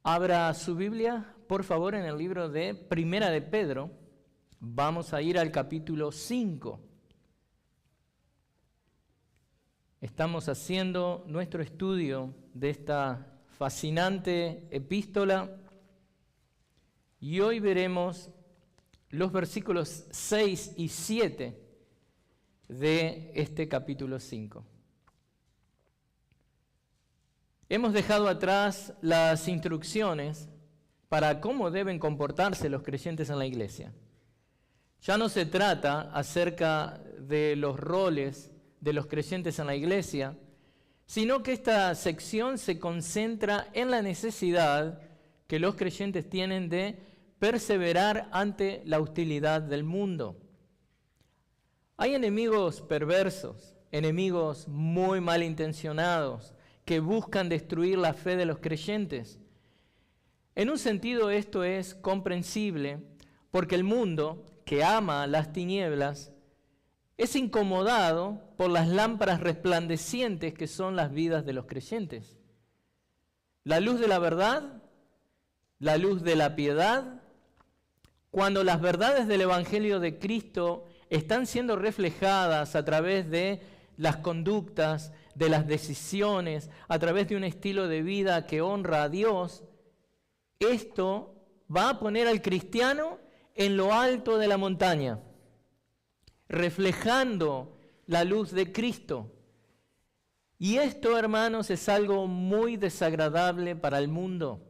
Abra su Biblia, por favor, en el libro de Primera de Pedro. Vamos a ir al capítulo 5. Estamos haciendo nuestro estudio de esta fascinante epístola y hoy veremos los versículos 6 y 7 de este capítulo 5. Hemos dejado atrás las instrucciones para cómo deben comportarse los creyentes en la iglesia. Ya no se trata acerca de los roles de los creyentes en la iglesia, sino que esta sección se concentra en la necesidad que los creyentes tienen de perseverar ante la hostilidad del mundo. Hay enemigos perversos, enemigos muy malintencionados, que buscan destruir la fe de los creyentes. En un sentido esto es comprensible, porque el mundo, que ama las tinieblas, es incomodado por las lámparas resplandecientes que son las vidas de los creyentes. La luz de la verdad, la luz de la piedad, cuando las verdades del Evangelio de Cristo están siendo reflejadas a través de las conductas, de las decisiones, a través de un estilo de vida que honra a Dios, esto va a poner al cristiano en lo alto de la montaña, reflejando la luz de Cristo. Y esto, hermanos, es algo muy desagradable para el mundo.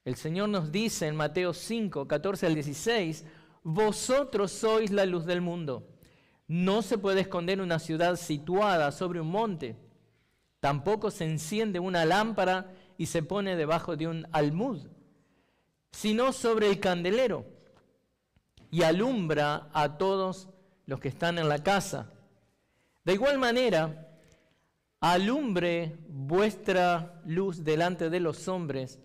El Señor nos dice en Mateo 5, 14 al 16, vosotros sois la luz del mundo. No se puede esconder una ciudad situada sobre un monte. Tampoco se enciende una lámpara y se pone debajo de un almud, sino sobre el candelero, y alumbra a todos los que están en la casa. De igual manera, alumbre vuestra luz delante de los hombres,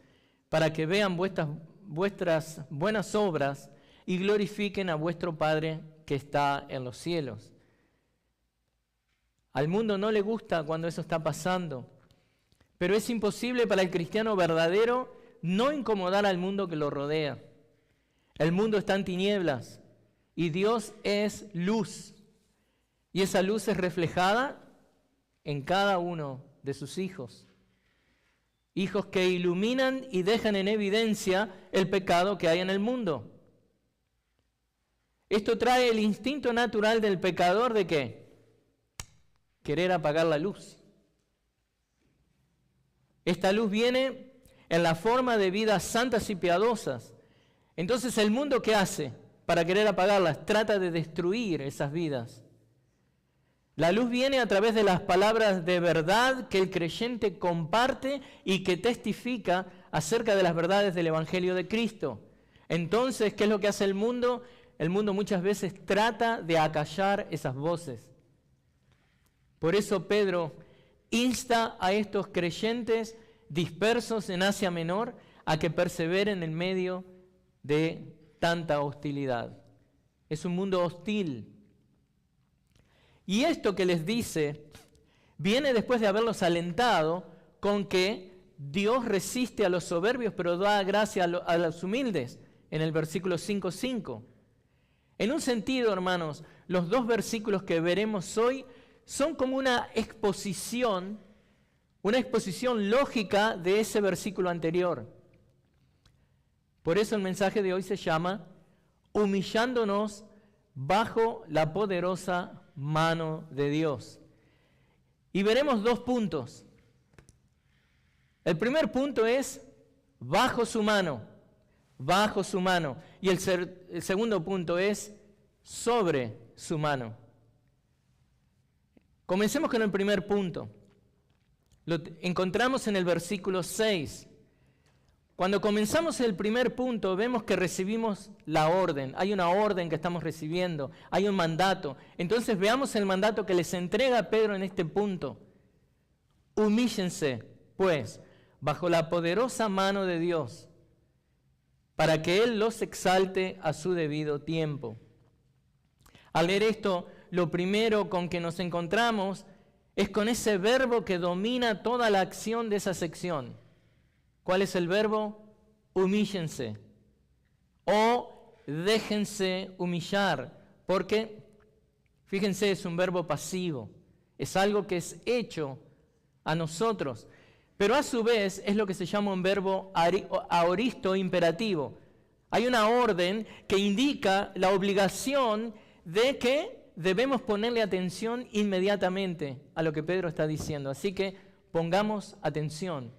para que vean vuestras buenas obras y glorifiquen a vuestro Padre que está en los cielos. Al mundo no le gusta cuando eso está pasando, pero es imposible para el cristiano verdadero no incomodar al mundo que lo rodea. El mundo está en tinieblas y Dios es luz, y esa luz es reflejada en cada uno de sus hijos. Hijos que iluminan y dejan en evidencia el pecado que hay en el mundo. Esto trae el instinto natural del pecador ¿de qué? Querer apagar la luz. Esta luz viene en la forma de vidas santas y piadosas. Entonces el mundo ¿qué hace para querer apagarlas? Trata de destruir esas vidas. La luz viene a través de las palabras de verdad que el creyente comparte y que testifica acerca de las verdades del Evangelio de Cristo. Entonces, ¿qué es lo que hace el mundo? El mundo muchas veces trata de acallar esas voces. Por eso Pedro insta a estos creyentes dispersos en Asia Menor a que perseveren en medio de tanta hostilidad. Es un mundo hostil. Y esto que les dice viene después de haberlos alentado con que Dios resiste a los soberbios, pero da gracia a los humildes, en el versículo 5:5. En un sentido, hermanos, los dos versículos que veremos hoy son como una exposición lógica de ese versículo anterior. Por eso el mensaje de hoy se llama humillándonos bajo la poderosa mano de Dios. Y veremos dos puntos. El primer punto es bajo su mano, bajo su mano. Y el segundo punto es sobre su mano. Comencemos con el primer punto. Lo encontramos en el versículo 6. Cuando comenzamos el primer punto, vemos que recibimos la orden. Hay una orden que estamos recibiendo, hay un mandato. Entonces veamos el mandato que les entrega Pedro en este punto. Humíllense, pues, bajo la poderosa mano de Dios, para que Él los exalte a su debido tiempo. Al leer esto, lo primero con que nos encontramos es con ese verbo que domina toda la acción de esa sección. ¿Cuál es el verbo? Humíllense o déjense humillar, porque, fíjense, es un verbo pasivo, es algo que es hecho a nosotros, pero a su vez es lo que se llama un verbo aoristo imperativo. Hay una orden que indica la obligación de que debemos ponerle atención inmediatamente a lo que Pedro está diciendo. Así que pongamos atención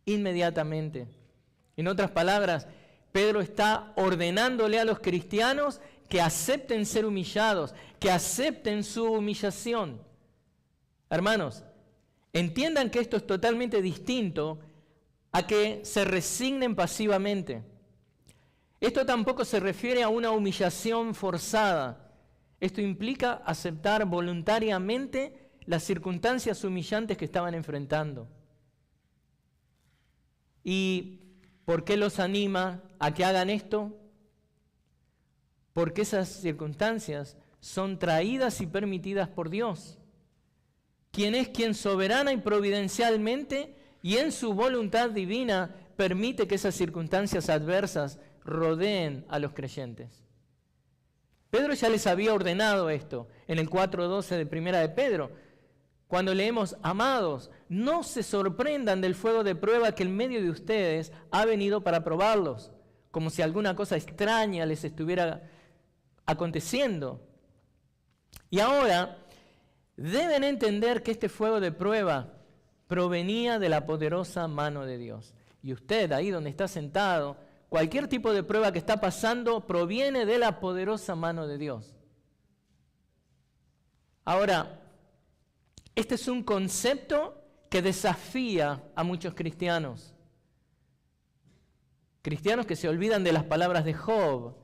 inmediatamente. En otras palabras, Pedro está ordenándole a los cristianos que acepten ser humillados, que acepten su humillación. Hermanos, entiendan que esto es totalmente distinto a que se resignen pasivamente. Esto tampoco se refiere a una humillación forzada. Esto implica aceptar voluntariamente las circunstancias humillantes que estaban enfrentando. ¿Y por qué los anima a que hagan esto? Porque esas circunstancias son traídas y permitidas por Dios, quien es quien soberana y providencialmente y en su voluntad divina permite que esas circunstancias adversas rodeen a los creyentes. Pedro ya les había ordenado esto en el 4:12 de Primera de Pedro, cuando leemos: amados, no se sorprendan del fuego de prueba que en medio de ustedes ha venido para probarlos, como si alguna cosa extraña les estuviera aconteciendo. Y ahora deben entender que este fuego de prueba provenía de la poderosa mano de Dios. Y usted, ahí donde está sentado, cualquier tipo de prueba que está pasando proviene de la poderosa mano de Dios. Ahora, este es un concepto que desafía a muchos cristianos. Cristianos que se olvidan de las palabras de Job.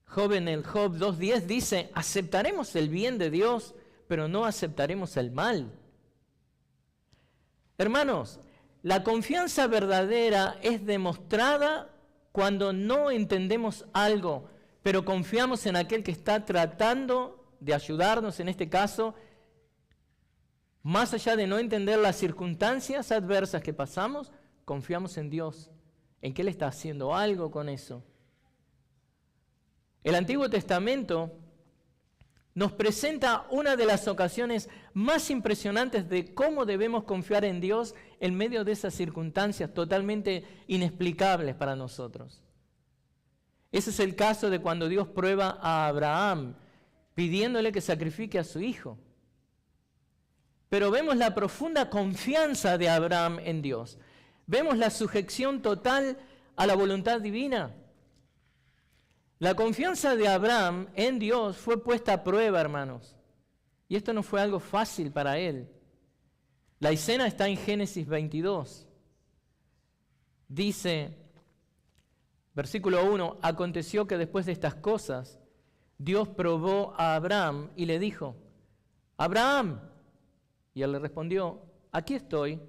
Job en el Job 2:10 dice: aceptaremos el bien de Dios, pero no aceptaremos el mal. Hermanos, la confianza verdadera es demostrada cuando no entendemos algo, pero confiamos en aquel que está tratando de ayudarnos, en este caso, más allá de no entender las circunstancias adversas que pasamos, confiamos en Dios, en que Él está haciendo algo con eso. El Antiguo Testamento nos presenta una de las ocasiones más impresionantes de cómo debemos confiar en Dios en medio de esas circunstancias totalmente inexplicables para nosotros. Ese es el caso de cuando Dios prueba a Abraham, pidiéndole que sacrifique a su hijo. Pero vemos la profunda confianza de Abraham en Dios. Vemos la sujeción total a la voluntad divina. La confianza de Abraham en Dios fue puesta a prueba, hermanos. Y esto no fue algo fácil para él. La escena está en Génesis 22. Dice, versículo 1, aconteció que después de estas cosas, Dios probó a Abraham y le dijo: Abraham. Y él le respondió: aquí estoy.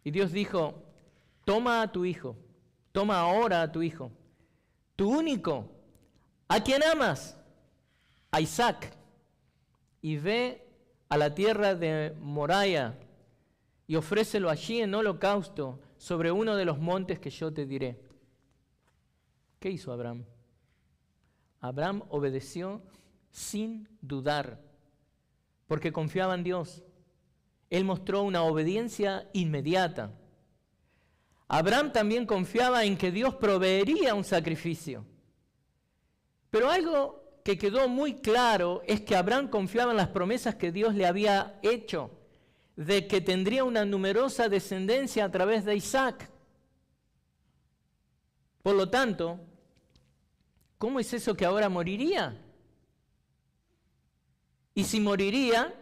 Y Dios dijo: toma a tu hijo, toma ahora a tu hijo, tu único, a quien amas, a Isaac, y ve a la tierra de Moriah y ofrécelo allí en holocausto sobre uno de los montes que yo te diré. ¿Qué hizo Abraham? Abraham obedeció sin dudar, porque confiaba en Dios. Él mostró una obediencia inmediata. Abraham también confiaba en que Dios proveería un sacrificio. Pero algo que quedó muy claro es que Abraham confiaba en las promesas que Dios le había hecho, de que tendría una numerosa descendencia a través de Isaac. Por lo tanto, ¿cómo es eso que ahora moriría? Y si moriría,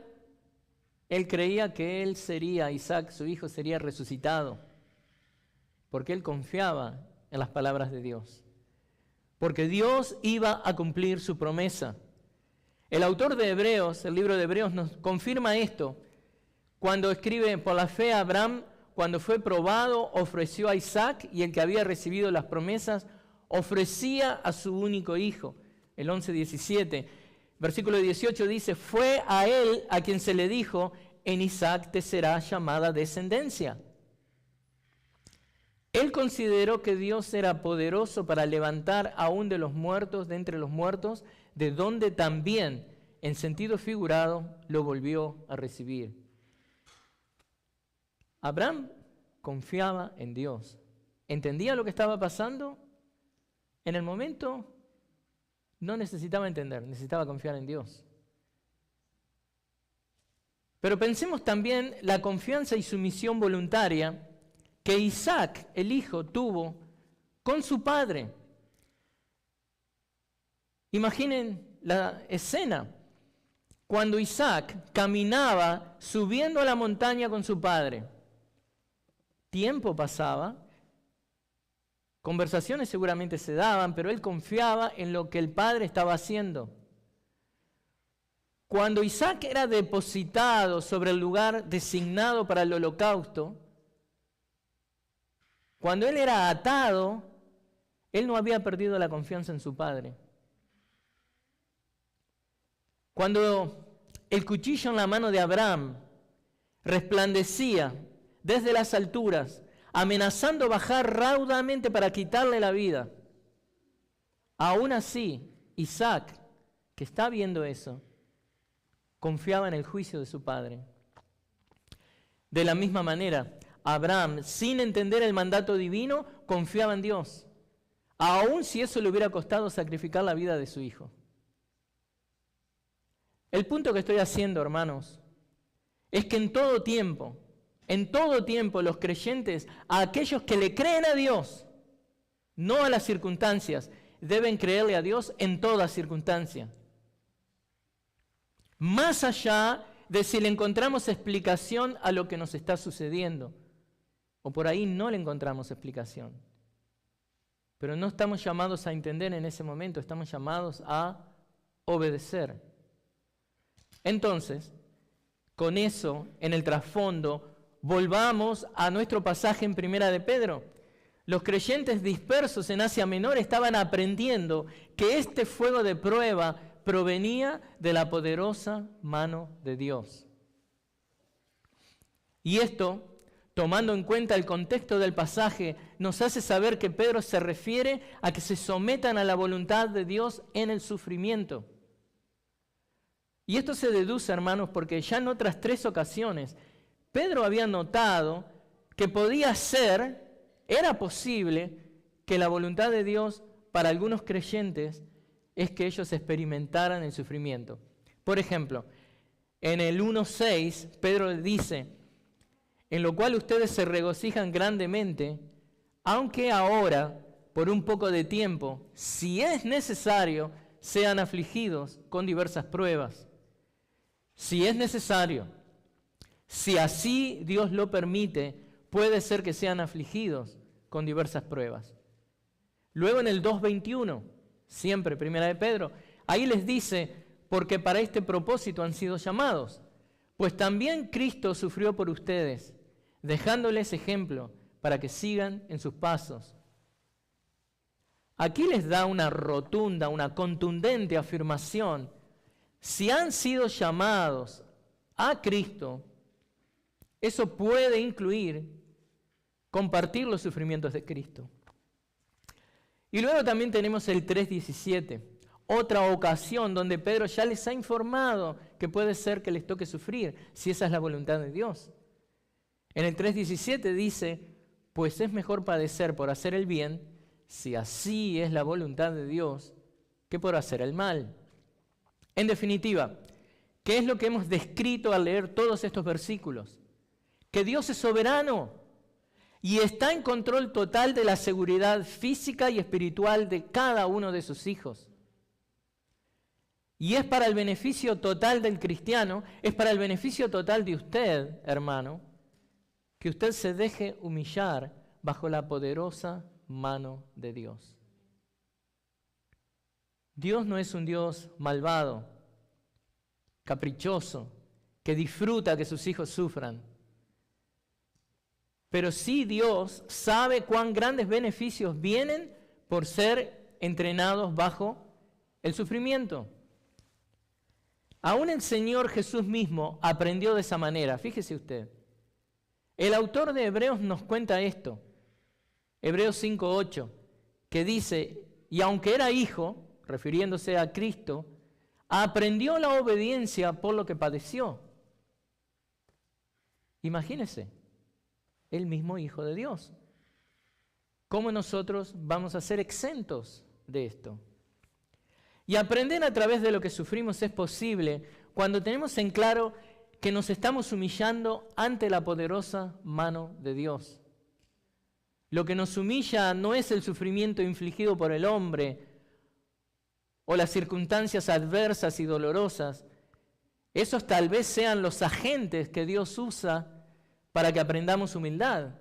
él creía que él sería, Isaac, su hijo, sería resucitado, porque él confiaba en las palabras de Dios, porque Dios iba a cumplir su promesa. El autor de Hebreos, el libro de Hebreos, nos confirma esto, cuando escribe: por la fe Abraham, cuando fue probado, ofreció a Isaac, y el que había recibido las promesas ofrecía a su único hijo. El 11:17. Versículo 18 dice: fue a él a quien se le dijo: en Isaac te será llamada descendencia. él consideró que Dios era poderoso para levantar aún de los muertos, de entre los muertos, de donde también, en sentido figurado, lo volvió a recibir. Abraham confiaba en Dios. ¿Entendía lo que estaba pasando? En el momento no necesitaba entender, necesitaba confiar en Dios. Pero pensemos también la confianza y sumisión voluntaria que Isaac, el hijo, tuvo con su padre. Imaginen la escena. Cuando Isaac caminaba subiendo a la montaña con su padre, tiempo pasaba, conversaciones seguramente se daban, pero él confiaba en lo que el padre estaba haciendo. Cuando Isaac era depositado sobre el lugar designado para el holocausto, cuando él era atado, él no había perdido la confianza en su padre. Cuando el cuchillo en la mano de Abraham resplandecía desde las alturas, amenazando bajar raudamente para quitarle la vida, aún así, Isaac, que está viendo eso, confiaba en el juicio de su padre. De la misma manera, Abraham, sin entender el mandato divino, confiaba en Dios, aun si eso le hubiera costado sacrificar la vida de su hijo. El punto que estoy haciendo, hermanos, es que en todo tiempo los creyentes, a aquellos que le creen a Dios, no a las circunstancias, deben creerle a Dios en toda circunstancia. Más allá de si le encontramos explicación a lo que nos está sucediendo, o por ahí no le encontramos explicación. Pero no estamos llamados a entender en ese momento, estamos llamados a obedecer. Entonces, con eso en el trasfondo, volvamos a nuestro pasaje en Primera de Pedro. Los creyentes dispersos en Asia Menor estaban aprendiendo que este fuego de prueba provenía de la poderosa mano de Dios. Y esto, tomando en cuenta el contexto del pasaje, nos hace saber que Pedro se refiere a que se sometan a la voluntad de Dios en el sufrimiento. Y esto se deduce, hermanos, porque ya en otras 3 ocasiones Pedro había notado que era posible que la voluntad de Dios para algunos creyentes es que ellos experimentaran el sufrimiento. Por ejemplo, en el 1:6, Pedro dice, en lo cual ustedes se regocijan grandemente, aunque ahora, por un poco de tiempo, si es necesario, sean afligidos con diversas pruebas. Si es necesario, si así Dios lo permite, puede ser que sean afligidos con diversas pruebas. Luego en el 2:21, siempre Primera de Pedro, ahí les dice, porque para este propósito han sido llamados, pues también Cristo sufrió por ustedes, dejándoles ejemplo para que sigan en sus pasos. Aquí les da una rotunda, una contundente afirmación. Si han sido llamados a Cristo, eso puede incluir compartir los sufrimientos de Cristo. Y luego también tenemos el 3:17, otra ocasión donde Pedro ya les ha informado que puede ser que les toque sufrir, si esa es la voluntad de Dios. En el 3:17 dice, pues es mejor padecer por hacer el bien, si así es la voluntad de Dios, que por hacer el mal. En definitiva, ¿qué es lo que hemos descrito al leer todos estos versículos? Que Dios es soberano y está en control total de la seguridad física y espiritual de cada uno de sus hijos. Y es para el beneficio total del cristiano, es para el beneficio total de usted, hermano, que usted se deje humillar bajo la poderosa mano de Dios. Dios no es un Dios malvado, caprichoso, que disfruta que sus hijos sufran. Pero sí Dios sabe cuán grandes beneficios vienen por ser entrenados bajo el sufrimiento. Aún el Señor Jesús mismo aprendió de esa manera, fíjese usted. El autor de Hebreos nos cuenta esto. Hebreos 5:8, que dice, y aunque era hijo, refiriéndose a Cristo, aprendió la obediencia por lo que padeció. Imagínese, el mismo Hijo de Dios. ¿Cómo nosotros vamos a ser exentos de esto? Y aprender a través de lo que sufrimos es posible cuando tenemos en claro que nos estamos humillando ante la poderosa mano de Dios. Lo que nos humilla no es el sufrimiento infligido por el hombre o las circunstancias adversas y dolorosas. Esos tal vez sean los agentes que Dios usa para que aprendamos humildad.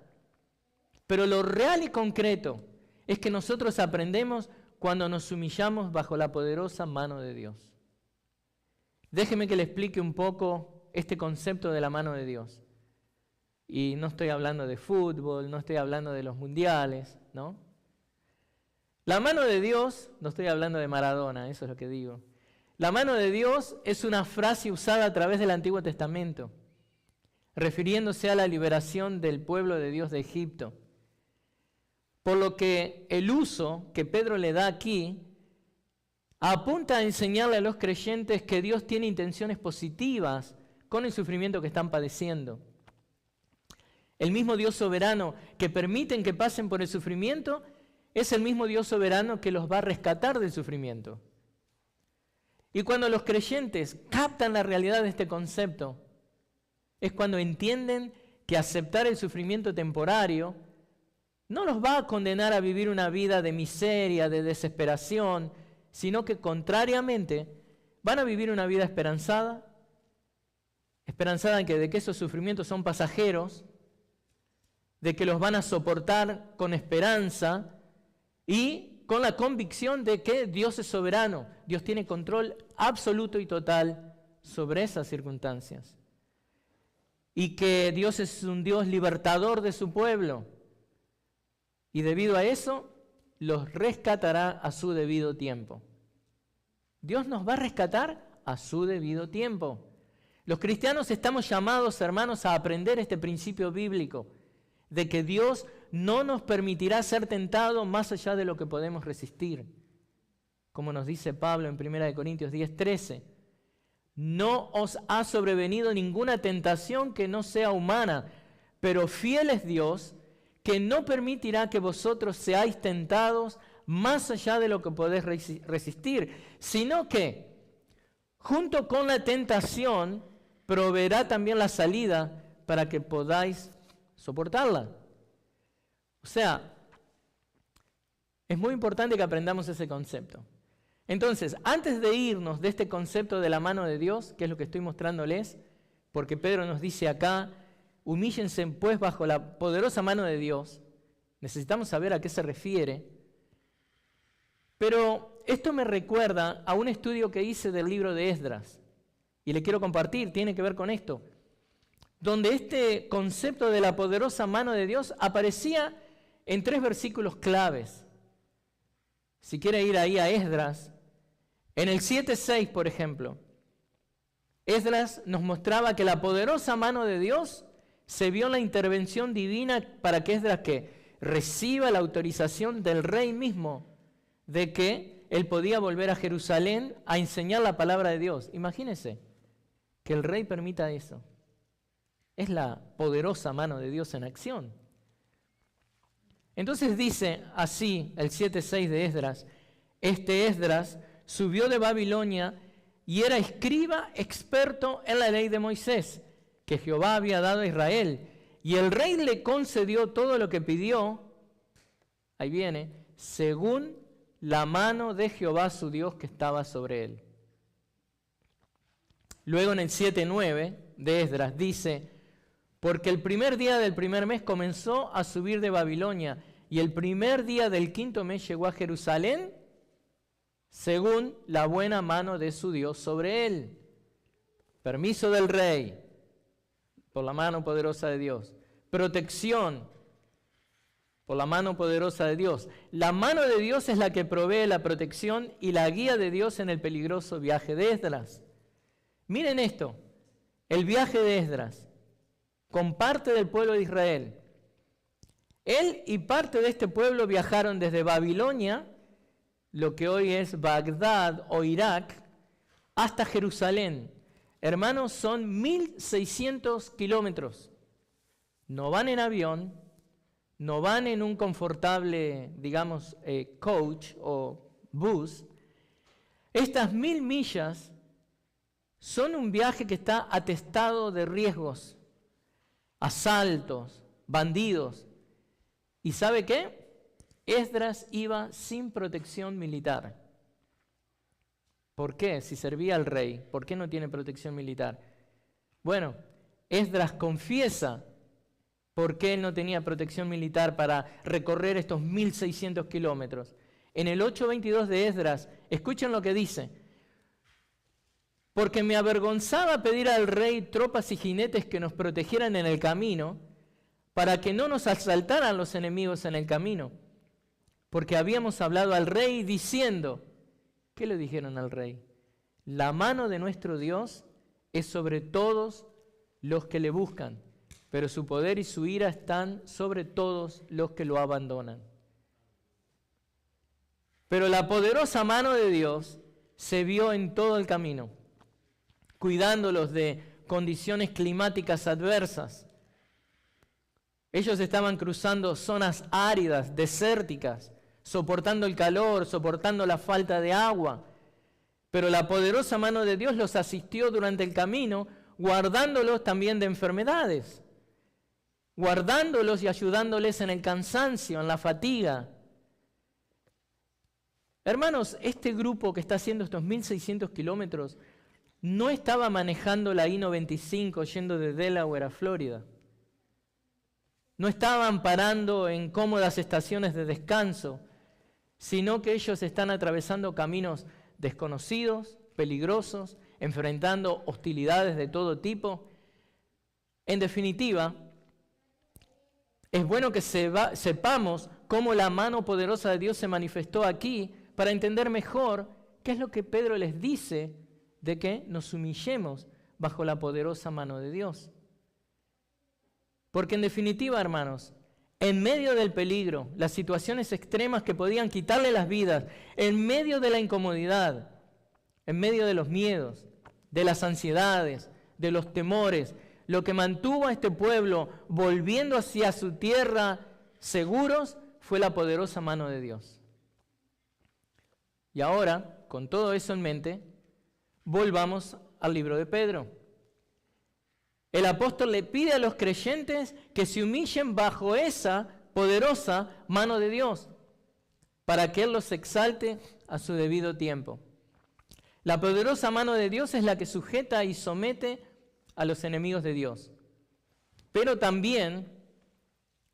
Pero lo real y concreto es que nosotros aprendemos cuando nos humillamos bajo la poderosa mano de Dios. Déjeme que le explique un poco este concepto de la mano de Dios. Y no estoy hablando de fútbol, no estoy hablando de los mundiales, ¿no? La mano de Dios, no estoy hablando de Maradona, eso es lo que digo. La mano de Dios es una frase usada a través del Antiguo Testamento, refiriéndose a la liberación del pueblo de Dios de Egipto. Por lo que el uso que Pedro le da aquí apunta a enseñarle a los creyentes que Dios tiene intenciones positivas con el sufrimiento que están padeciendo. El mismo Dios soberano que permiten que pasen por el sufrimiento es el mismo Dios soberano que los va a rescatar del sufrimiento. Y cuando los creyentes captan la realidad de este concepto, es cuando entienden que aceptar el sufrimiento temporario no los va a condenar a vivir una vida de miseria, de desesperación, sino que contrariamente van a vivir una vida esperanzada en que de que esos sufrimientos son pasajeros, de que los van a soportar con esperanza y con la convicción de que Dios es soberano, Dios tiene control absoluto y total sobre esas circunstancias. Y que Dios es un Dios libertador de su pueblo. Y debido a eso, los rescatará a su debido tiempo. Dios nos va a rescatar a su debido tiempo. Los cristianos estamos llamados, hermanos, a aprender este principio bíblico de que Dios no nos permitirá ser tentados más allá de lo que podemos resistir. Como nos dice Pablo en 1 Corintios 10:13. No os ha sobrevenido ninguna tentación que no sea humana, pero fiel es Dios, que no permitirá que vosotros seáis tentados más allá de lo que podéis resistir, sino que, junto con la tentación, proveerá también la salida para que podáis soportarla. O sea, es muy importante que aprendamos ese concepto. Entonces, antes de irnos de este concepto de la mano de Dios, que es lo que estoy mostrándoles, porque Pedro nos dice acá, humíllense pues bajo la poderosa mano de Dios, necesitamos saber a qué se refiere. Pero esto me recuerda a un estudio que hice del libro de Esdras, y le quiero compartir, tiene que ver con esto, donde este concepto de la poderosa mano de Dios aparecía en 3 versículos claves. Si quiere ir ahí a Esdras, en el 7:6, por ejemplo, Esdras nos mostraba que la poderosa mano de Dios se vio en la intervención divina para que Esdras que reciba la autorización del rey mismo de que él podía volver a Jerusalén a enseñar la palabra de Dios. Imagínense que el rey permita eso. Es la poderosa mano de Dios en acción. Entonces dice así el 7:6 de Esdras, este Esdras subió de Babilonia y era escriba experto en la ley de Moisés, que Jehová había dado a Israel. Y el rey le concedió todo lo que pidió, ahí viene, según la mano de Jehová su Dios que estaba sobre él. Luego en el 7:9 de Esdras dice, porque el primer día del primer mes comenzó a subir de Babilonia, y el primer día del 5.º mes llegó a Jerusalén, según la buena mano de su Dios sobre él. Permiso del rey, por la mano poderosa de Dios. Protección, por la mano poderosa de Dios. La mano de Dios es la que provee la protección y la guía de Dios en el peligroso viaje de Esdras. Miren esto, el viaje de Esdras, con parte del pueblo de Israel. Él y parte de este pueblo viajaron desde Babilonia, lo que hoy es Bagdad o Irak, hasta Jerusalén. Hermanos, son 1.600 kilómetros. No van en avión, no van en un confortable, digamos, coach o bus. Estas 1.000 millas son un viaje que está atestado de riesgos, asaltos, bandidos. ¿Y sabe qué? Esdras iba sin protección militar. ¿Por qué? Si servía al rey, ¿por qué no tiene protección militar? Bueno, Esdras confiesa por qué él no tenía protección militar para recorrer estos 1.600 kilómetros. En el 8:22 de Esdras, escuchen lo que dice. Porque me avergonzaba pedir al rey tropas y jinetes que nos protegieran en el camino, para que no nos asaltaran los enemigos en el camino. Porque habíamos hablado al rey diciendo, ¿qué le dijeron al rey? La mano de nuestro Dios es sobre todos los que le buscan, pero su poder y su ira están sobre todos los que lo abandonan. Pero la poderosa mano de Dios se vio en todo el camino, cuidándolos de condiciones climáticas adversas. Ellos estaban cruzando zonas áridas, desérticas, soportando el calor, soportando la falta de agua. Pero la poderosa mano de Dios los asistió durante el camino, guardándolos también de enfermedades, guardándolos y ayudándoles en el cansancio, en la fatiga. Hermanos, este grupo que está haciendo estos 1.600 kilómetros no estaba manejando la I-95 yendo de Delaware a Florida. No estaban parando en cómodas estaciones de descanso, sino que ellos están atravesando caminos desconocidos, peligrosos, enfrentando hostilidades de todo tipo. En definitiva, es bueno que sepamos cómo la mano poderosa de Dios se manifestó aquí para entender mejor qué es lo que Pedro les dice de que nos humillemos bajo la poderosa mano de Dios. Porque en definitiva, hermanos, en medio del peligro, las situaciones extremas que podían quitarle las vidas, en medio de la incomodidad, en medio de los miedos, de las ansiedades, de los temores, lo que mantuvo a este pueblo volviendo hacia su tierra seguros fue la poderosa mano de Dios. Y ahora, con todo eso en mente, volvamos al libro de Pedro. El apóstol le pide a los creyentes que se humillen bajo esa poderosa mano de Dios, para que Él los exalte a su debido tiempo. La poderosa mano de Dios es la que sujeta y somete a los enemigos de Dios. Pero también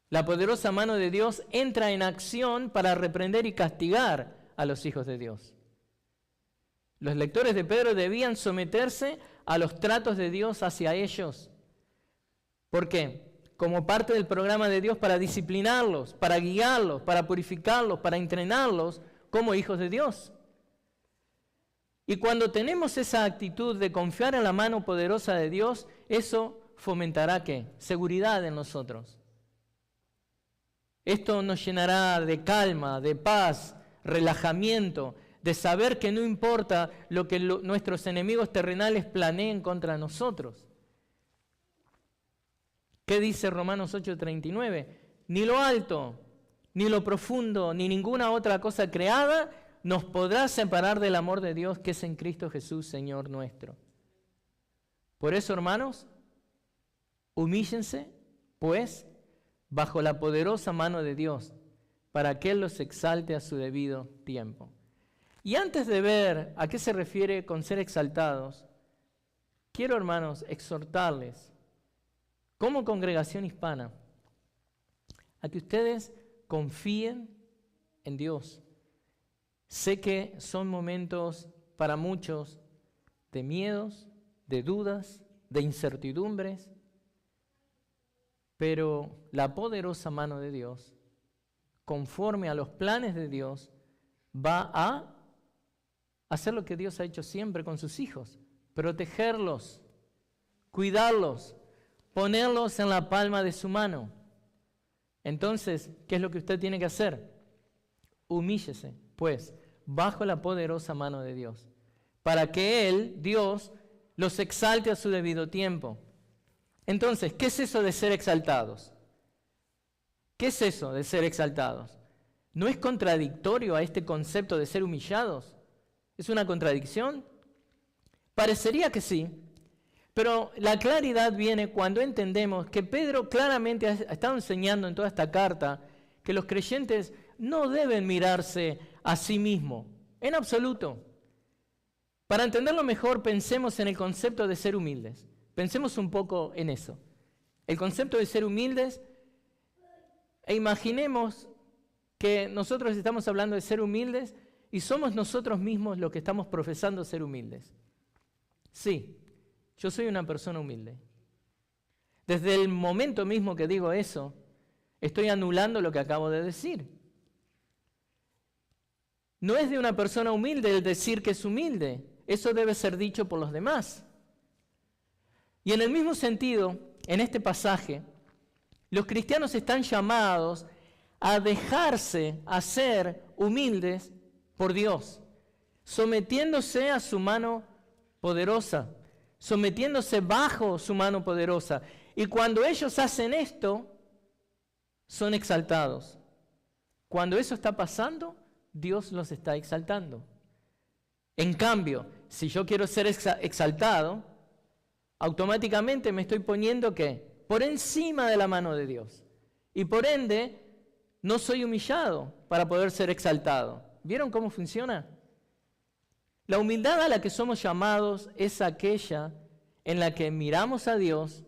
la poderosa mano de Dios entra en acción para reprender y castigar a los hijos de Dios. Los lectores de Pedro debían someterse a los tratos de Dios hacia ellos. ¿Por qué? Como parte del programa de Dios para disciplinarlos, para guiarlos, para purificarlos, para entrenarlos como hijos de Dios. Y cuando tenemos esa actitud de confiar en la mano poderosa de Dios, eso fomentará ¿qué? Seguridad en nosotros. Esto nos llenará de calma, de paz, relajamiento, de saber que no importa lo que nuestros enemigos terrenales planeen contra nosotros. ¿Qué dice Romanos 8:39? Ni lo alto, ni lo profundo, ni ninguna otra cosa creada nos podrá separar del amor de Dios que es en Cristo Jesús, Señor nuestro. Por eso, hermanos, humíllense, pues, bajo la poderosa mano de Dios, para que Él los exalte a su debido tiempo. Y antes de ver a qué se refiere con ser exaltados, quiero, hermanos, exhortarles, como congregación hispana, a que ustedes confíen en Dios. Sé que son momentos para muchos de miedos, de dudas, de incertidumbres, pero la poderosa mano de Dios, conforme a los planes de Dios, va a hacer lo que Dios ha hecho siempre con sus hijos: protegerlos, cuidarlos, ponerlos en la palma de su mano. Entonces, ¿qué es lo que usted tiene que hacer? Humíllese, pues, bajo la poderosa mano de Dios, para que Él, Dios, los exalte a su debido tiempo. Entonces, ¿qué es eso de ser exaltados? ¿Qué es eso de ser exaltados? ¿No es contradictorio a este concepto de ser humillados? ¿Es una contradicción? Parecería que sí, pero la claridad viene cuando entendemos que Pedro claramente ha estado enseñando en toda esta carta que los creyentes no deben mirarse a sí mismos, en absoluto. Para entenderlo mejor, pensemos en el concepto de ser humildes. Pensemos un poco en eso. El concepto de ser humildes, e imaginemos que nosotros estamos hablando de ser humildes y somos nosotros mismos los que estamos profesando ser humildes. Sí, yo soy una persona humilde. Desde el momento mismo que digo eso, estoy anulando lo que acabo de decir. No es de una persona humilde el decir que es humilde. Eso debe ser dicho por los demás. Y en el mismo sentido, en este pasaje, los cristianos están llamados a dejarse hacer humildes por Dios, sometiéndose a su mano poderosa, sometiéndose bajo su mano poderosa. Y cuando ellos hacen esto, son exaltados. Cuando eso está pasando, Dios los está exaltando. En cambio, si yo quiero ser exaltado, automáticamente me estoy poniendo ¿qué? Por encima de la mano de Dios. Y por ende, no soy humillado para poder ser exaltado. ¿Vieron cómo funciona? La humildad a la que somos llamados es aquella en la que miramos a Dios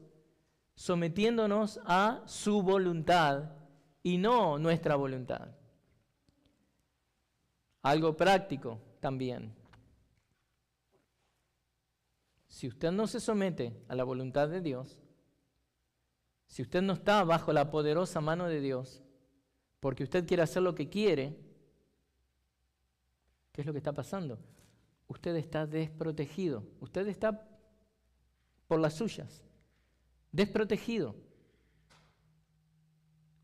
sometiéndonos a su voluntad y no nuestra voluntad. Algo práctico también. Si usted no se somete a la voluntad de Dios, si usted no está bajo la poderosa mano de Dios, porque usted quiere hacer lo que quiere, ¿qué es lo que está pasando? Usted está desprotegido. Usted está por las suyas, desprotegido.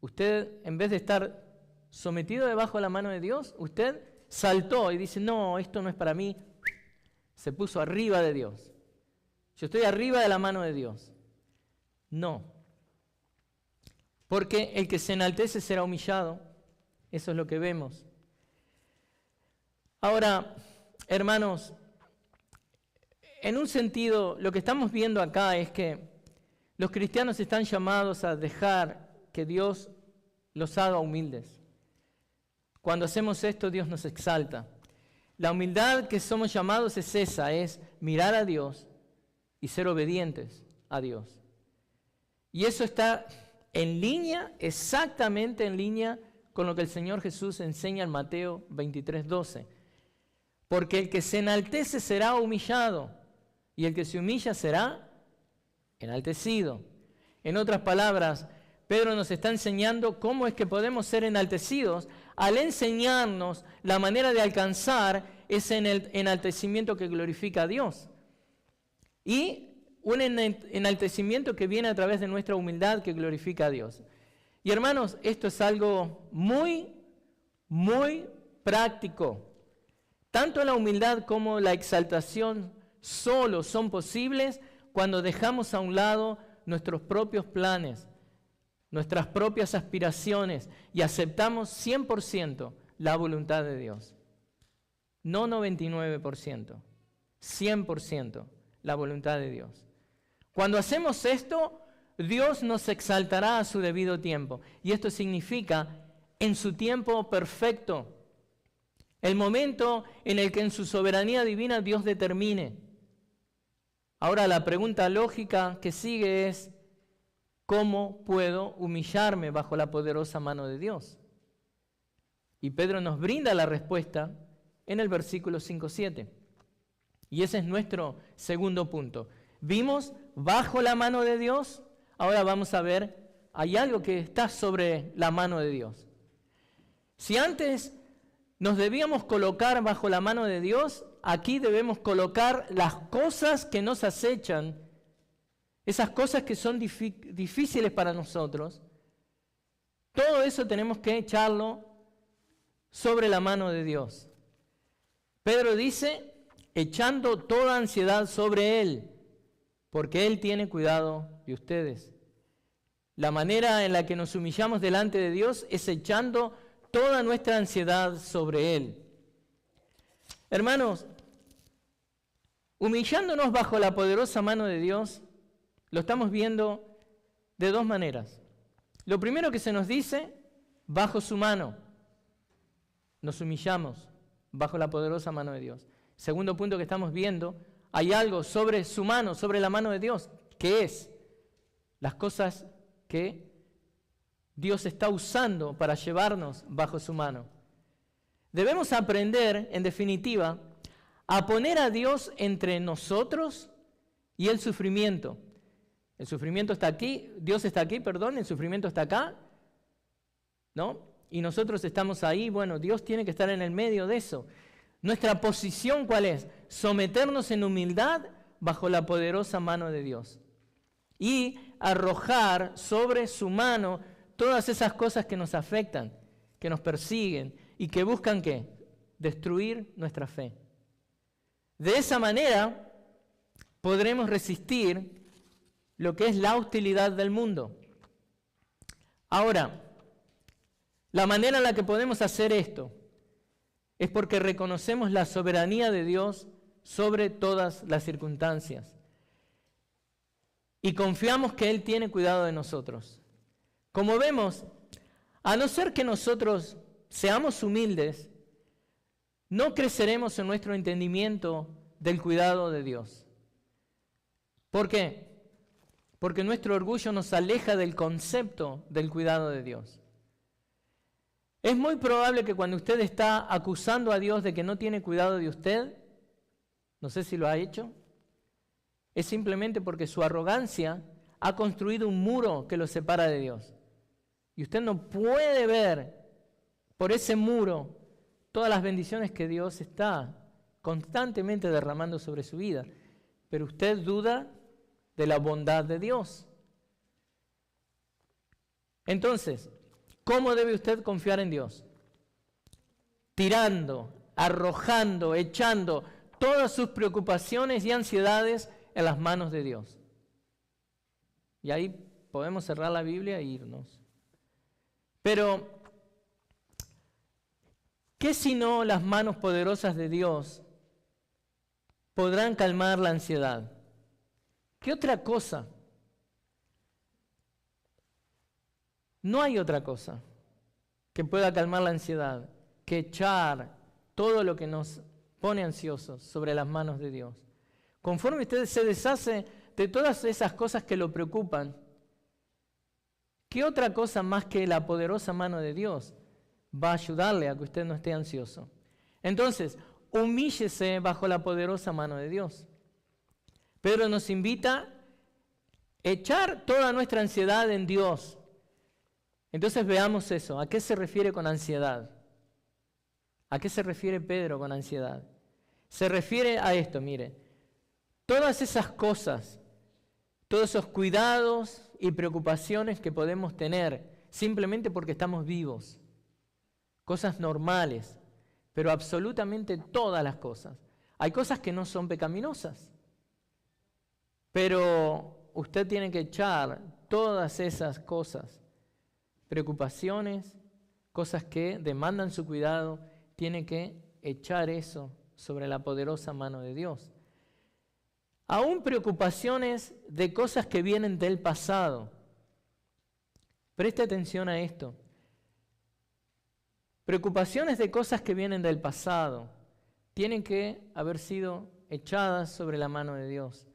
Usted, en vez de estar sometido debajo de la mano de Dios, usted saltó y dice, no, esto no es para mí. Se puso arriba de Dios. Yo estoy arriba de la mano de Dios. No. Porque el que se enaltece será humillado. Eso es lo que vemos. Ahora, hermanos, en un sentido, lo que estamos viendo acá es que los cristianos están llamados a dejar que Dios los haga humildes. Cuando hacemos esto, Dios nos exalta. La humildad que somos llamados es esa, es mirar a Dios y ser obedientes a Dios. Y eso está en línea, exactamente en línea con lo que el Señor Jesús enseña en Mateo 23:12. Porque el que se enaltece será humillado, y el que se humilla será enaltecido. En otras palabras, Pedro nos está enseñando cómo es que podemos ser enaltecidos al enseñarnos la manera de alcanzar ese enaltecimiento que glorifica a Dios. Y un enaltecimiento que viene a través de nuestra humildad que glorifica a Dios. Y hermanos, esto es algo muy, muy práctico. Tanto la humildad como la exaltación solo son posibles cuando dejamos a un lado nuestros propios planes, nuestras propias aspiraciones y aceptamos 100% la voluntad de Dios. No 99%, 100% la voluntad de Dios. Cuando hacemos esto, Dios nos exaltará a su debido tiempo. Y esto significa en su tiempo perfecto. El momento en el que en su soberanía divina Dios determine. Ahora la pregunta lógica que sigue es, ¿cómo puedo humillarme bajo la poderosa mano de Dios? Y Pedro nos brinda la respuesta en el versículo 5-7. Y ese es nuestro segundo punto. Vimos bajo la mano de Dios, ahora vamos a ver, hay algo que está sobre la mano de Dios. Si antes nos debíamos colocar bajo la mano de Dios, aquí debemos colocar las cosas que nos acechan, esas cosas que son difíciles para nosotros, Todo eso tenemos que echarlo sobre la mano de Dios. Pedro dice, echando toda ansiedad sobre Él, porque Él tiene cuidado de ustedes. La manera en la que nos humillamos delante de Dios es echando toda nuestra ansiedad sobre Él. Hermanos, humillándonos bajo la poderosa mano de Dios, lo estamos viendo de dos maneras. Lo primero que se nos dice, bajo su mano. Nos humillamos bajo la poderosa mano de Dios. Segundo punto que estamos viendo, hay algo sobre su mano, sobre la mano de Dios, que es las cosas que Dios está usando para llevarnos bajo su mano. Debemos aprender, en definitiva, a poner a Dios entre nosotros y el sufrimiento. El sufrimiento está aquí, Dios está aquí, el sufrimiento está acá, ¿no? Y nosotros estamos ahí, bueno, Dios tiene que estar en el medio de eso. Nuestra posición, ¿cuál es? Someternos en humildad bajo la poderosa mano de Dios. Y arrojar sobre su mano todas esas cosas que nos afectan, que nos persiguen y que buscan, ¿qué? Destruir nuestra fe. De esa manera podremos resistir lo que es la hostilidad del mundo. Ahora, la manera en la que podemos hacer esto es porque reconocemos la soberanía de Dios sobre todas las circunstancias y confiamos que Él tiene cuidado de nosotros. Como vemos, a no ser que nosotros seamos humildes, no creceremos en nuestro entendimiento del cuidado de Dios. ¿Por qué? Porque nuestro orgullo nos aleja del concepto del cuidado de Dios. Es muy probable que cuando usted está acusando a Dios de que no tiene cuidado de usted, no sé si lo ha hecho, es simplemente porque su arrogancia ha construido un muro que lo separa de Dios. Y usted no puede ver por ese muro todas las bendiciones que Dios está constantemente derramando sobre su vida. Pero usted duda de la bondad de Dios. Entonces, ¿cómo debe usted confiar en Dios? Tirando, arrojando, echando todas sus preocupaciones y ansiedades en las manos de Dios. Y ahí podemos cerrar la Biblia e irnos. Pero, ¿qué si no las manos poderosas de Dios podrán calmar la ansiedad? ¿Qué otra cosa? No hay otra cosa que pueda calmar la ansiedad que echar todo lo que nos pone ansiosos sobre las manos de Dios. Conforme usted se deshace de todas esas cosas que lo preocupan, ¿qué otra cosa más que la poderosa mano de Dios va a ayudarle a que usted no esté ansioso? Entonces, humíllese bajo la poderosa mano de Dios. Pedro nos invita a echar toda nuestra ansiedad en Dios. Entonces veamos eso. ¿A qué se refiere con ansiedad? ¿A qué se refiere Pedro con ansiedad? Se refiere a esto, mire. Todas esas cosas, todos esos cuidados y preocupaciones que podemos tener simplemente porque estamos vivos. Cosas normales, pero absolutamente todas las cosas. Hay cosas que no son pecaminosas, pero usted tiene que echar todas esas cosas, preocupaciones, cosas que demandan su cuidado, tiene que echar eso sobre la poderosa mano de Dios. Aún preocupaciones de cosas que vienen del pasado. Preste atención a esto. Preocupaciones de cosas que vienen del pasado tienen que haber sido echadas sobre la mano de Dios.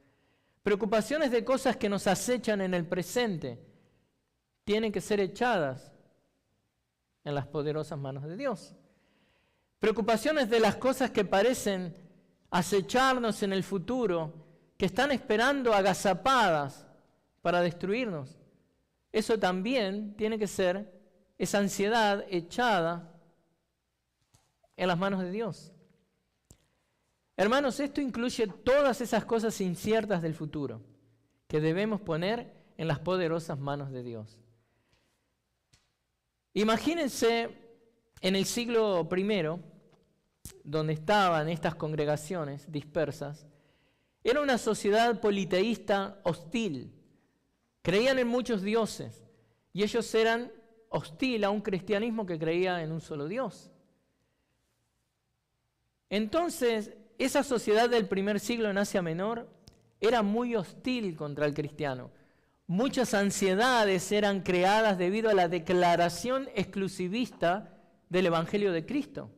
Preocupaciones de cosas que nos acechan en el presente tienen que ser echadas en las poderosas manos de Dios. Preocupaciones de las cosas que parecen acecharnos en el futuro, que están esperando agazapadas para destruirnos. Eso también tiene que ser esa ansiedad echada en las manos de Dios. Hermanos, esto incluye todas esas cosas inciertas del futuro que debemos poner en las poderosas manos de Dios. Imagínense en el siglo I, donde estaban estas congregaciones dispersas, era una sociedad politeísta hostil. Creían en muchos dioses y ellos eran hostil a un cristianismo que creía en un solo Dios. Entonces, esa sociedad del primer siglo en Asia Menor era muy hostil contra el cristiano. Muchas ansiedades eran creadas debido a la declaración exclusivista del Evangelio de Cristo.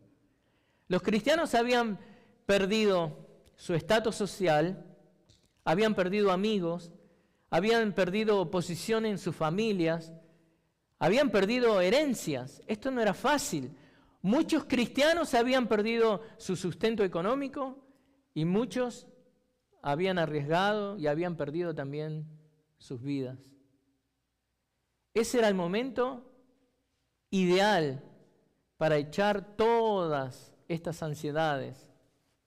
Los cristianos habían perdido su estatus social, habían perdido amigos, habían perdido posición en sus familias, habían perdido herencias. Esto no era fácil. Muchos cristianos habían perdido su sustento económico y muchos habían arriesgado y habían perdido también sus vidas. Ese era el momento ideal para echar todas estas ansiedades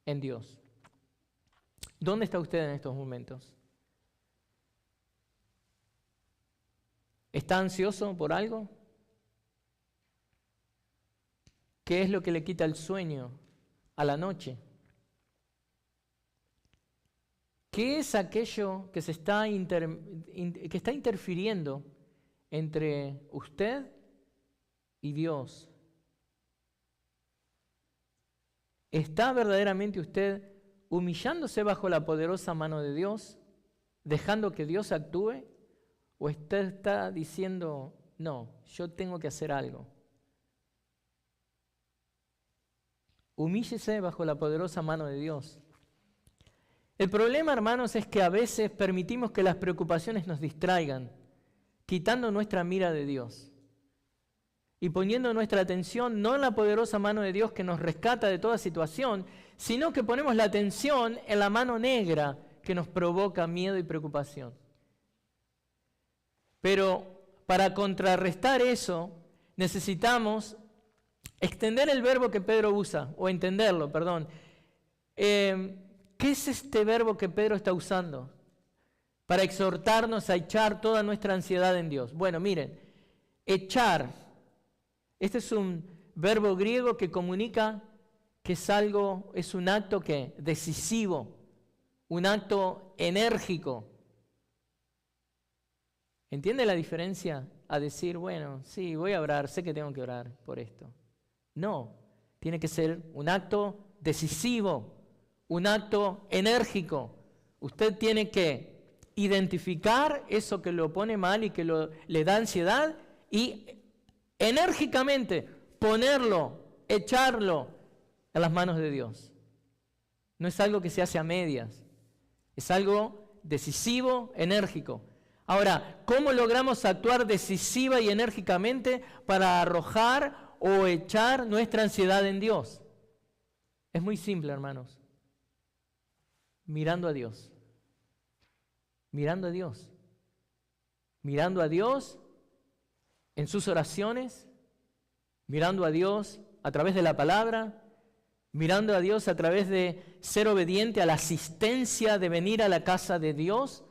en Dios. ¿Dónde está usted en estos momentos? ¿Está ansioso por algo? ¿Qué es lo que le quita el sueño a la noche? ¿Qué es aquello que está interfiriendo entre usted y Dios? ¿Está verdaderamente usted humillándose bajo la poderosa mano de Dios, dejando que Dios actúe? ¿O usted está diciendo, no, yo tengo que hacer algo? Humíllese bajo la poderosa mano de Dios. El problema, hermanos, es que a veces permitimos que las preocupaciones nos distraigan, quitando nuestra mira de Dios y poniendo nuestra atención no en la poderosa mano de Dios que nos rescata de toda situación, sino que ponemos la atención en la mano negra que nos provoca miedo y preocupación. Pero para contrarrestar eso, necesitamos extender el verbo que Pedro usa, o entenderlo, perdón. ¿Qué es este verbo que Pedro está usando para exhortarnos a echar toda nuestra ansiedad en Dios? Bueno, miren, echar, este es un verbo griego que comunica que es un acto que decisivo, un acto enérgico. ¿Entiende la diferencia a decir, bueno, sí, voy a orar, sé que tengo que orar por esto? No, tiene que ser un acto decisivo, un acto enérgico. Usted tiene que identificar eso que lo pone mal y que le da ansiedad y enérgicamente ponerlo, echarlo a las manos de Dios. No es algo que se hace a medias, es algo decisivo, enérgico. Ahora, ¿cómo logramos actuar decisiva y enérgicamente para arrojar o echar nuestra ansiedad en Dios? Es muy simple, hermanos. Mirando a Dios. Mirando a Dios. Mirando a Dios en sus oraciones, mirando a Dios a través de la palabra, mirando a Dios a través de ser obediente a la asistencia de venir a la casa de Dios,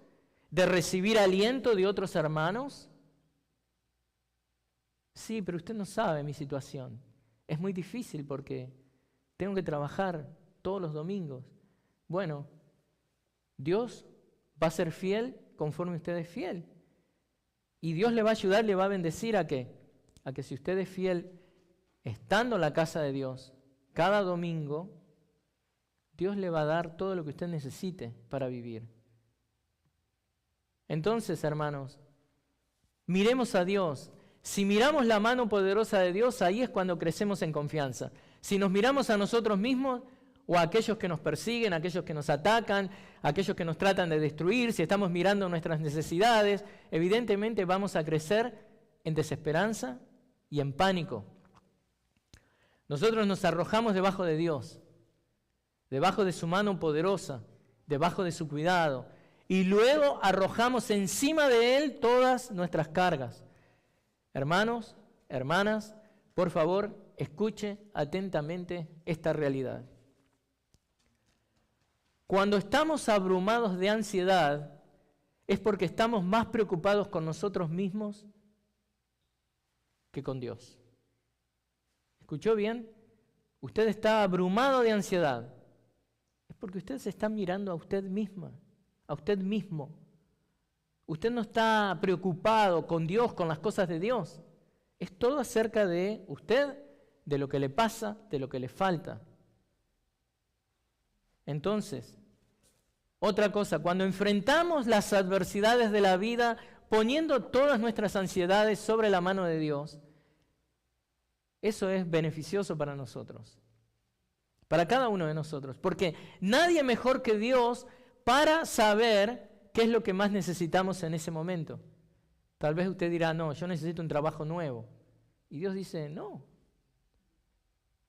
de recibir aliento de otros hermanos. Sí, pero usted no sabe mi situación. Es muy difícil porque tengo que trabajar todos los domingos. Bueno, Dios va a ser fiel conforme usted es fiel. Y Dios le va a ayudar, le va a bendecir ¿a qué? A que si usted es fiel estando en la casa de Dios cada domingo, Dios le va a dar todo lo que usted necesite para vivir. Entonces, hermanos, miremos a Dios. Si miramos la mano poderosa de Dios, ahí es cuando crecemos en confianza. Si nos miramos a nosotros mismos o a aquellos que nos persiguen, a aquellos que nos atacan, a aquellos que nos tratan de destruir, si estamos mirando nuestras necesidades, evidentemente vamos a crecer en desesperanza y en pánico. Nosotros nos arrojamos debajo de Dios, debajo de su mano poderosa, debajo de su cuidado, y luego arrojamos encima de Él todas nuestras cargas. Hermanos, hermanas, por favor, escuche atentamente esta realidad. Cuando estamos abrumados de ansiedad, es porque estamos más preocupados con nosotros mismos que con Dios. ¿Escuchó bien? Usted está abrumado de ansiedad. Es porque usted se está mirando a usted misma, a usted mismo. Usted no está preocupado con Dios, con las cosas de Dios. Es todo acerca de usted, de lo que le pasa, de lo que le falta. Entonces, otra cosa, cuando enfrentamos las adversidades de la vida, poniendo todas nuestras ansiedades sobre la mano de Dios, eso es beneficioso para nosotros, para cada uno de nosotros, porque nadie mejor que Dios para saber qué es lo que más necesitamos en ese momento. Tal vez usted dirá, no, yo necesito un trabajo nuevo. Y Dios dice, no,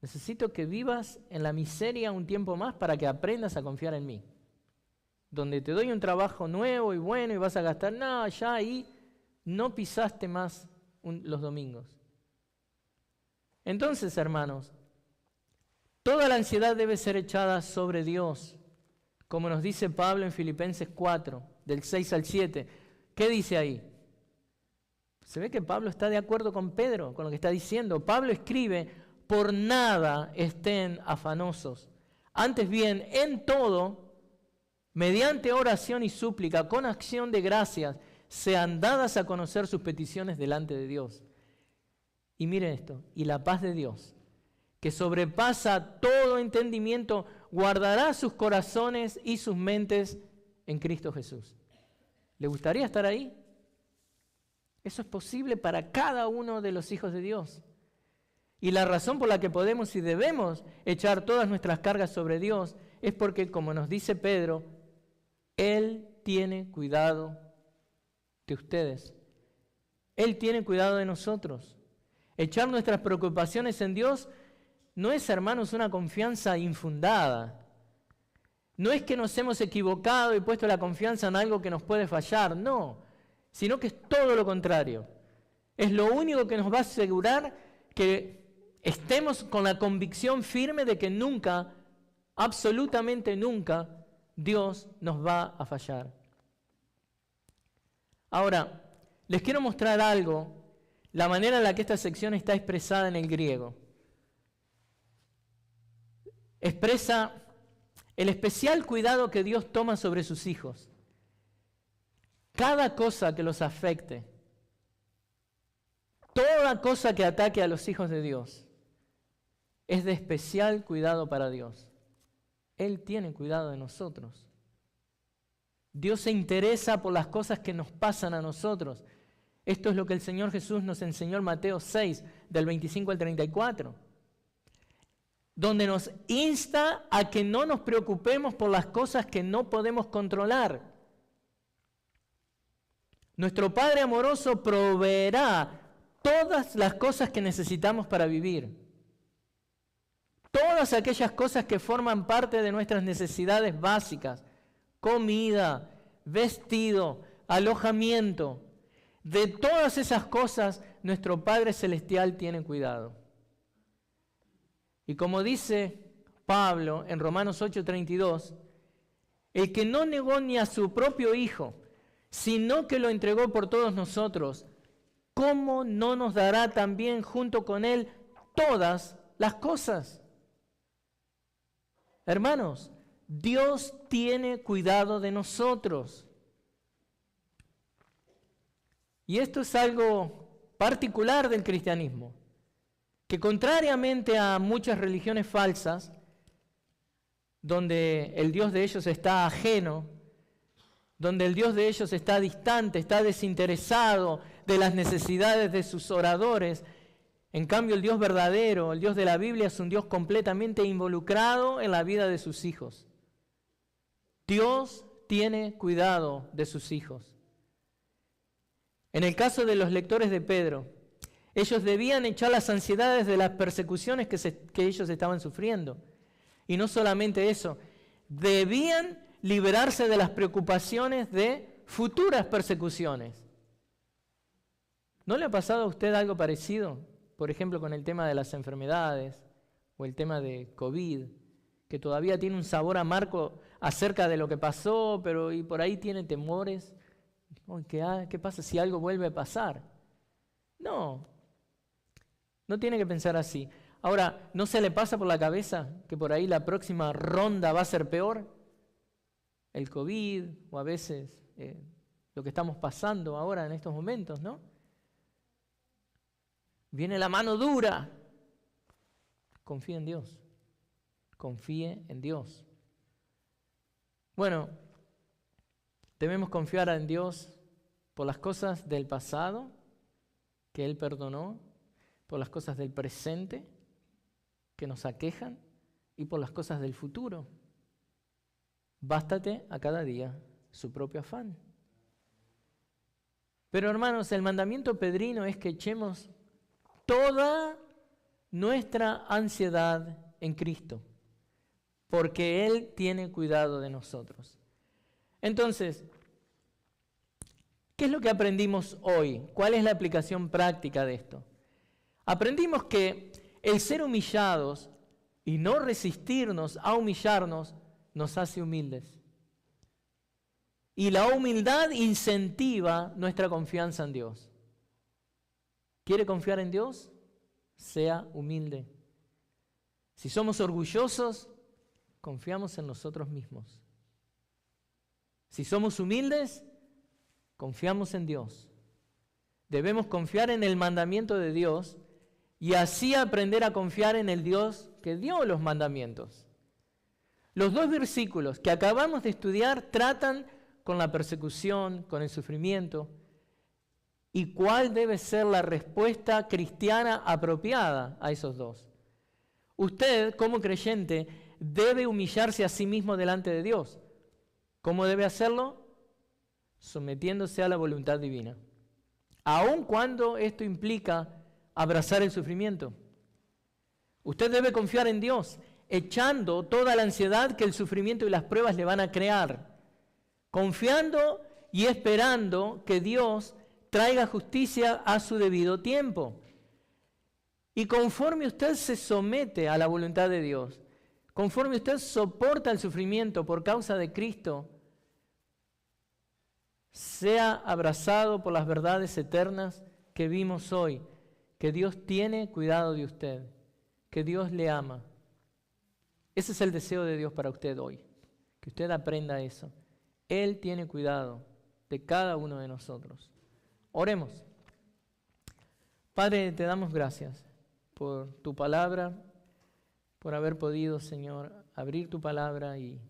necesito que vivas en la miseria un tiempo más para que aprendas a confiar en mí. Donde te doy un trabajo nuevo y bueno y vas a gastar, no, ya ahí no pisaste más los domingos. Entonces, hermanos, toda la ansiedad debe ser echada sobre Dios, como nos dice Pablo en Filipenses 4, del 6 al 7. ¿Qué dice ahí? Se ve que Pablo está de acuerdo con Pedro, con lo que está diciendo. Pablo escribe, por nada estén afanosos, antes bien, en todo, mediante oración y súplica, con acción de gracias, sean dadas a conocer sus peticiones delante de Dios. Y miren esto, y la paz de Dios, que sobrepasa todo entendimiento, guardará sus corazones y sus mentes en Cristo Jesús. ¿Le gustaría estar ahí? Eso es posible para cada uno de los hijos de Dios. Y la razón por la que podemos y debemos echar todas nuestras cargas sobre Dios es porque, como nos dice Pedro, Él tiene cuidado de ustedes. Él tiene cuidado de nosotros. Echar nuestras preocupaciones en Dios no es, hermanos, una confianza infundada. No es que nos hemos equivocado y puesto la confianza en algo que nos puede fallar, no, sino que es todo lo contrario. Es lo único que nos va a asegurar que estemos con la convicción firme de que nunca, absolutamente nunca, Dios nos va a fallar. Ahora, les quiero mostrar algo, la manera en la que esta sección está expresada en el griego. Expresa el especial cuidado que Dios toma sobre sus hijos. Cada cosa que los afecte, toda cosa que ataque a los hijos de Dios, es de especial cuidado para Dios. Él tiene cuidado de nosotros. Dios se interesa por las cosas que nos pasan a nosotros. Esto es lo que el Señor Jesús nos enseñó en Mateo 6, del 25 al 34, donde nos insta a que no nos preocupemos por las cosas que no podemos controlar. Nuestro Padre amoroso proveerá todas las cosas que necesitamos para vivir. Todas aquellas cosas que forman parte de nuestras necesidades básicas, comida, vestido, alojamiento. De todas esas cosas, nuestro Padre Celestial tiene cuidado. Y como dice Pablo en Romanos 8:32, el que no negó ni a su propio Hijo, sino que lo entregó por todos nosotros, ¿cómo no nos dará también junto con Él todas las cosas? Hermanos, Dios tiene cuidado de nosotros. Y esto es algo particular del cristianismo, que contrariamente a muchas religiones falsas, donde el Dios de ellos está ajeno, donde el Dios de ellos está distante, está desinteresado de las necesidades de sus oradores, en cambio el Dios verdadero, el Dios de la Biblia, es un Dios completamente involucrado en la vida de sus hijos. Dios tiene cuidado de sus hijos. En el caso de los lectores de Pedro, ellos debían echar las ansiedades de las persecuciones que ellos estaban sufriendo. Y no solamente eso, debían liberarse de las preocupaciones de futuras persecuciones. ¿No le ha pasado a usted algo parecido? Por ejemplo, con el tema de las enfermedades o el tema de COVID, que todavía tiene un sabor amargo acerca de lo que pasó, pero y por ahí tiene temores. ¿Qué pasa si algo vuelve a pasar? No. No tiene que pensar así. Ahora, ¿no se le pasa por la cabeza que por ahí la próxima ronda va a ser peor? El COVID o a veces lo que estamos pasando ahora en estos momentos, ¿no? Viene la mano dura. Confíe en Dios. Confíe en Dios. Bueno, debemos confiar en Dios por las cosas del pasado que Él perdonó, por las cosas del presente que nos aquejan y por las cosas del futuro. Bástate a cada día su propio afán. Pero hermanos, el mandamiento pedrino es que echemos toda nuestra ansiedad en Cristo, porque Él tiene cuidado de nosotros. Entonces, ¿qué es lo que aprendimos hoy? ¿Cuál es la aplicación práctica de esto? Aprendimos que el ser humillados y no resistirnos a humillarnos nos hace humildes. Y la humildad incentiva nuestra confianza en Dios. ¿Quiere confiar en Dios? Sea humilde. Si somos orgullosos, confiamos en nosotros mismos. Si somos humildes, confiamos en Dios. Debemos confiar en el mandamiento de Dios y así aprender a confiar en el Dios que dio los mandamientos. Los dos versículos que acabamos de estudiar tratan con la persecución, con el sufrimiento, y cuál debe ser la respuesta cristiana apropiada a esos dos. Usted, como creyente, debe humillarse a sí mismo delante de Dios. ¿Cómo debe hacerlo? Sometiéndose a la voluntad divina, aun cuando esto implica abrazar el sufrimiento. Usted debe confiar en Dios, echando toda la ansiedad que el sufrimiento y las pruebas le van a crear, confiando y esperando que Dios traiga justicia a su debido tiempo. Y conforme usted se somete a la voluntad de Dios, conforme usted soporta el sufrimiento por causa de Cristo, sea abrazado por las verdades eternas que vimos hoy, que Dios tiene cuidado de usted, que Dios le ama. Ese es el deseo de Dios para usted hoy, que usted aprenda eso. Él tiene cuidado de cada uno de nosotros. Oremos. Padre, te damos gracias por tu palabra, por haber podido, Señor, abrir tu palabra y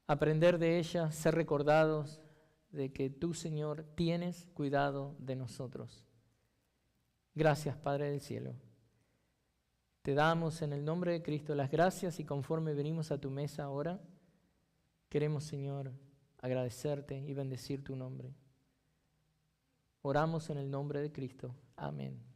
aprender de ella, ser recordados de que tú, Señor, tienes cuidado de nosotros. Gracias, Padre del cielo. Te damos en el nombre de Cristo las gracias y conforme venimos a tu mesa ahora, queremos, Señor, agradecerte y bendecir tu nombre. Oramos en el nombre de Cristo. Amén.